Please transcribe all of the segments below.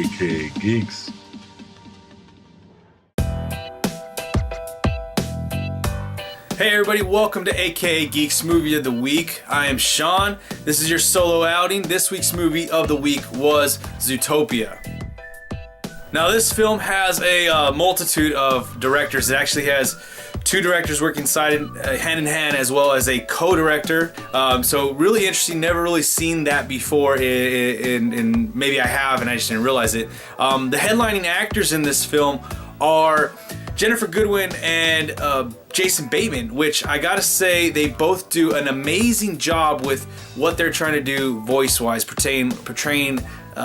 aka Geeks. Hey everybody, welcome to AKA Geeks Movie of the Week. I am Sean. This is your solo outing. This week's movie of the week was Zootopia. Now this film has a multitude of directors. It actually has two directors working hand in hand, as well as a co-director. So really interesting. Never really seen that before, and maybe I have and I just didn't realize it. The headlining actors in this film are Jennifer Goodwin and Jason Bateman, which I gotta say, they both do an amazing job with what they're trying to do voice-wise, portraying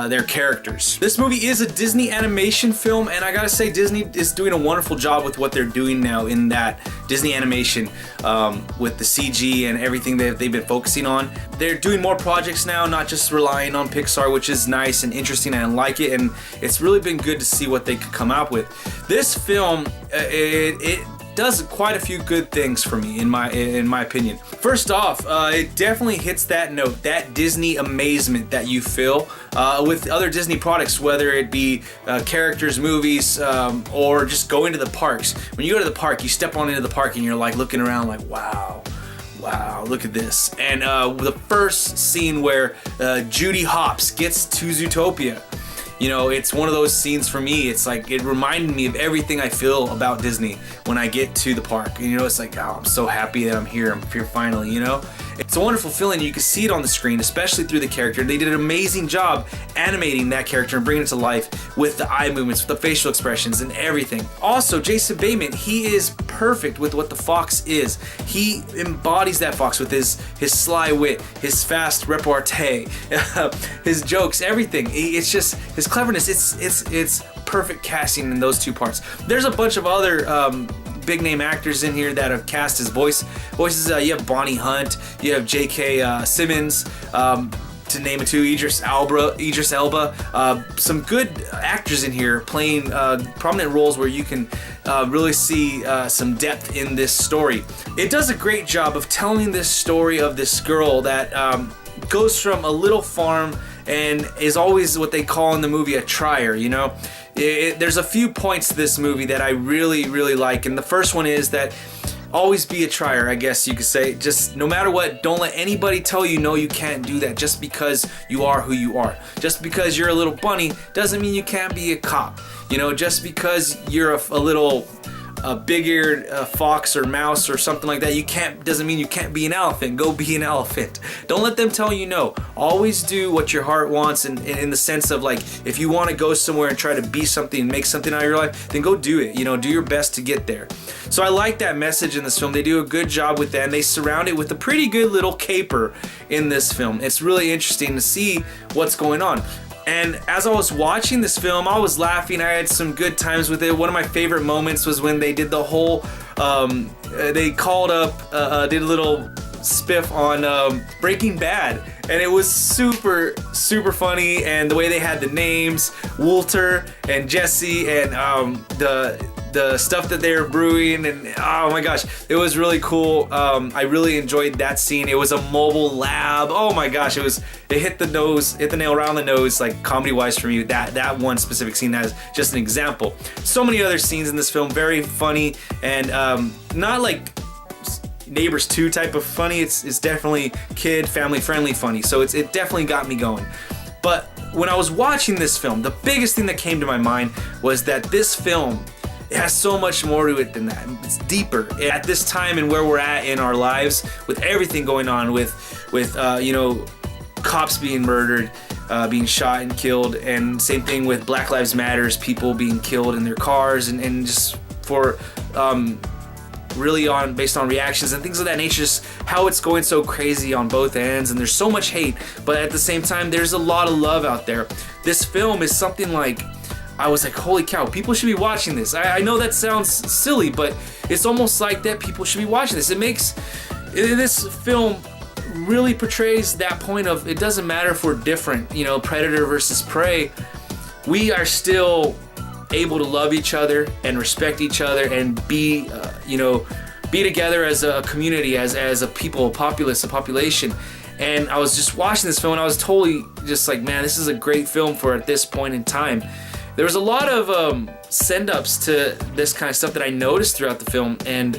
their characters. This movie is a Disney animation film, and I gotta say, Disney is doing a wonderful job with what they're doing now in that Disney animation, with the CG and everything that they've been focusing on. They're doing more projects now, not just relying on Pixar, which is nice and interesting, and I like it, and it's really been good to see what they could come out with. This film, it does quite a few good things for me, in my opinion. First off, it definitely hits that note, that Disney amazement that you feel with other Disney products, whether it be characters, movies, or just going to the parks. When you go to the park, you step on into the park and you're like looking around like, wow, look at this. And the first scene where Judy Hopps gets to Zootopia, you know, it's one of those scenes for me. It's like, it reminded me of everything I feel about Disney when I get to the park. You know, it's like, oh, I'm so happy that I'm here finally, you know? It's a wonderful feeling. You can see it on the screen, especially through the character. They did an amazing job animating that character and bringing it to life with the eye movements, with the facial expressions and everything. Also, Jason Bateman, he is perfect with what the fox is. He embodies that fox with his sly wit, his fast repartee, his jokes, everything. It's just his cleverness. It's perfect casting in those two parts. There's a bunch of other big name actors in here that have cast as voices. You have Bonnie Hunt, you have J.K. Simmons, to name it two, Idris Elba. Some good actors in here playing prominent roles where you can really see some depth in this story. It does a great job of telling this story of this girl that goes from a little farm and is always what they call in the movie a trier, you know? There's a few points to this movie that I really, really like, and the first one is that always be a trier, I guess you could say. Just no matter what, don't let anybody tell you no, you can't do that just because you are who you are. Just because you're a little bunny doesn't mean you can't be a cop. You know, just because you're a little big-eared fox or mouse or something like that, doesn't mean you can't be an elephant. Go be an elephant. Don't let them tell you no. Always do what your heart wants, and in the sense of, like, if you want to go somewhere and try to be something and make something out of your life, then go do it. You know, do your best to get there. So I like that message in this film. They do a good job with that, and they surround it with a pretty good little caper in this film. It's really interesting to see what's going on. And as I was watching this film, I was laughing. I had some good times with it. One of my favorite moments was when they did the whole, they called up, did a little spiff on Breaking Bad. And it was super, super funny. And the way they had the names, Walter and Jesse, and the stuff that they were brewing, and oh my gosh, it was really cool. I really enjoyed that scene. It was a mobile lab. Oh my gosh, it hit the nail around the nose, like comedy wise for me. That one specific scene, as just an example. So many other scenes in this film, very funny, and not like Neighbors 2 type of funny. It's definitely kid, family friendly funny. So it definitely got me going. But when I was watching this film, the biggest thing that came to my mind was that this film, it has so much more to it than that. It's deeper. At this time and where we're at in our lives, with everything going on, with you know, cops being murdered, being shot and killed, and same thing with Black Lives Matters, people being killed in their cars, and just for really based on reactions and things of that nature, just how it's going so crazy on both ends, and there's so much hate, but at the same time there's a lot of love out there. This film is something like, I was like, holy cow, people should be watching this. I know that sounds silly, but it's almost like that people should be watching this. This film really portrays that point of, it doesn't matter if we're different, you know, predator versus prey, we are still able to love each other and respect each other and be, you know, be together as a community, as a people, a populace, a population. And I was just watching this film and I was totally just like, man, this is a great film for at this point in time. There was a lot of send-ups to this kind of stuff that I noticed throughout the film, and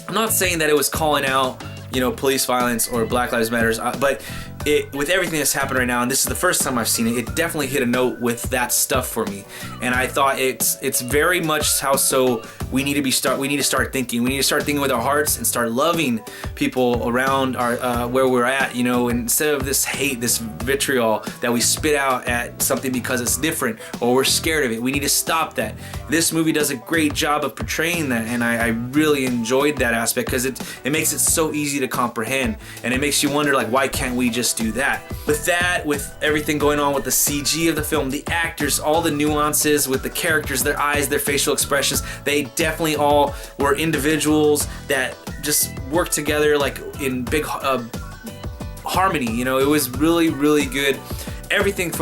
I'm not saying that it was calling out, you know, police violence or Black Lives Matters, but with everything that's happened right now, and this is the first time I've seen it, it definitely hit a note with that stuff for me. And I thought it's very much how we need to start thinking. We need to start thinking with our hearts and start loving people around our where we're at, you know, instead of this hate, this vitriol that we spit out at something because it's different or we're scared of it. We need to stop that. This movie does a great job of portraying that, and I really enjoyed that aspect because it makes it so easy to comprehend, and it makes you wonder, like, why can't we just do that? With everything going on with the CG of the film, the actors, all the nuances with the characters, their eyes, their facial expressions, they definitely all were individuals that just worked together like in big harmony. You know, it was really, really good. Everything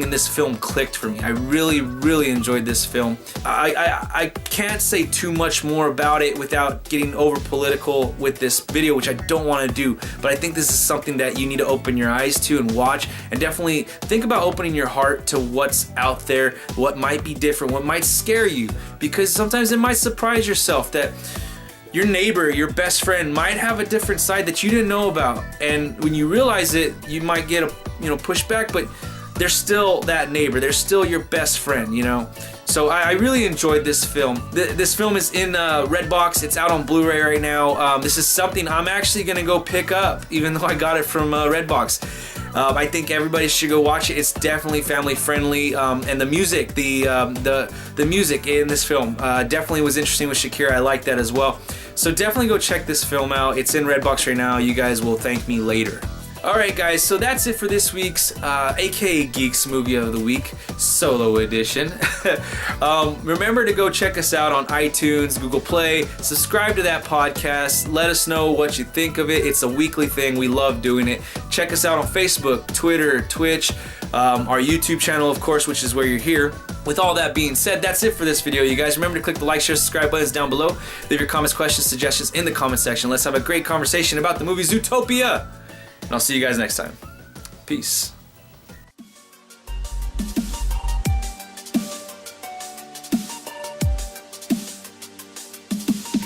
in this film clicked for me. I really enjoyed this film. I can't say too much more about it without getting over political with this video, which I don't want to do, but I think this is something that you need to open your eyes to and watch, and definitely think about opening your heart to what's out there, what might be different, what might scare you, because sometimes it might surprise yourself that your neighbor, your best friend might have a different side that you didn't know about, and when you realize it, you might get pushback, but they're still that neighbor. They're still your best friend, you know. So I really enjoyed this film. This film is in Redbox. It's out on Blu-ray right now. This is something I'm actually gonna go pick up, even though I got it from Redbox. I think everybody should go watch it. It's definitely family friendly, and the music, the music in this film definitely was interesting with Shakira. I like that as well. So definitely go check this film out. It's in Redbox right now. You guys will thank me later. Alright guys, so that's it for this week's AKA Geeks Movie of the Week solo edition. Remember to go check us out on iTunes, Google Play, subscribe to that podcast, let us know what you think of it. It's a weekly thing, we love doing it. Check us out on Facebook, Twitter, Twitch, our YouTube channel of course, which is where you're here. With all that being said, that's it for this video, you guys. Remember to click the like, share, subscribe buttons down below. Leave your comments, questions, suggestions in the comment section. Let's have a great conversation about the movie Zootopia. And I'll see you guys next time. Peace.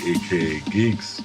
AKA Geeks.